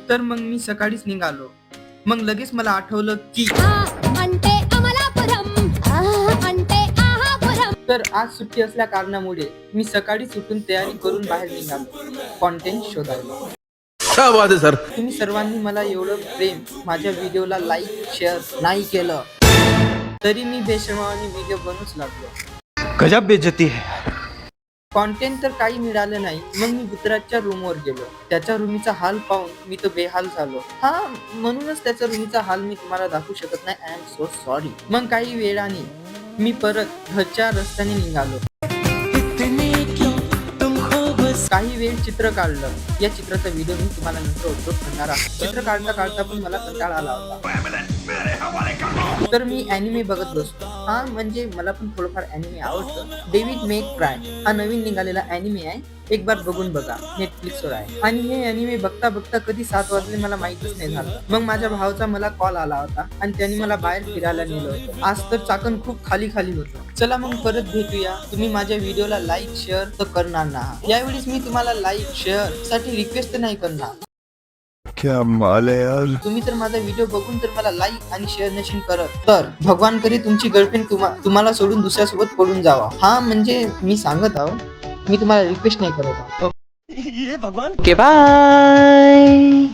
तर मग मी सकाळीच निघालो. मग लगेच मला आठवलं की तर आज सुट्टी असल्या कारणामुळे मी सकाळीच उठून तयारी करून बाहेर निघालो कॉन्टेंट शोधायला. क्या बात है सर. तुम्ही सर्वांनी मला एवढं प्रेम माझ्या व्हिडिओला लाईक शेअर नाही केलं तरी मी बेशर्माने व्हिडिओ बनवूच लागलो. गजब बेइज्जती है. कॉन्टेंट तर काही मिळालं नाही. मग मी गुजरातच्या रूमवर गेलो. त्याच्या रूमीचा हाल पाहून मी तो बेहाल झालो. म्हणूनच त्याच्या रूमीचा हाल मी तुम्हाला दाखवू शकत नाही. I am so sorry. मग काही वेळाने मी परत घरच्या रस्त्याने निघालो. काही वेळ चित्र काढलं. या चित्राचा व्हिडिओ मी तुम्हाला नंतर अपलोड करणार आहे. चित्र काढता काढता पण मला कंटाळा आला होता. तर मी अॅनिमे बघत बसतो. म्हणजे मला पण थोडंफार अॅनिमे आवडतं. डेव्हिड मे क्राय हा नवीन निघालेला अॅनिमे आहे. एक बार बघून बघा. नेटफ्लिक्सवर आहे. आणि हे अॅनिमे बघता बघता कधी 7 वाजले मला माहितच नाही झालं. मग माझ्या भावाचा मला कॉल आला होता आणि त्यांनी मला बाहेर फिरायला नेलं होतं. आज तर चाकण खूप खाली खाली होतं. चला मग परत भेटूया. तुम्ही माझ्या व्हिडिओला लाईक शेअर तर करणार ना. यावेळेस मी तुम्हाला लाईक शेअर साठी रिक्वेस्ट नाही करणार. क्या माल है यार. तुम्ही तर माझा व्हिडिओ बघून तर मला लाईक आणि शेअर नशील करत तर भगवान करी तुमची गर्लफ्रेंड तुम्हाला सोडून दुसऱ्यासोबत पडून जावा. म्हणजे मी सांगत आहो. मी तुम्हाला रिक्वेस्ट नाही करत आहो. भगवान के बाय.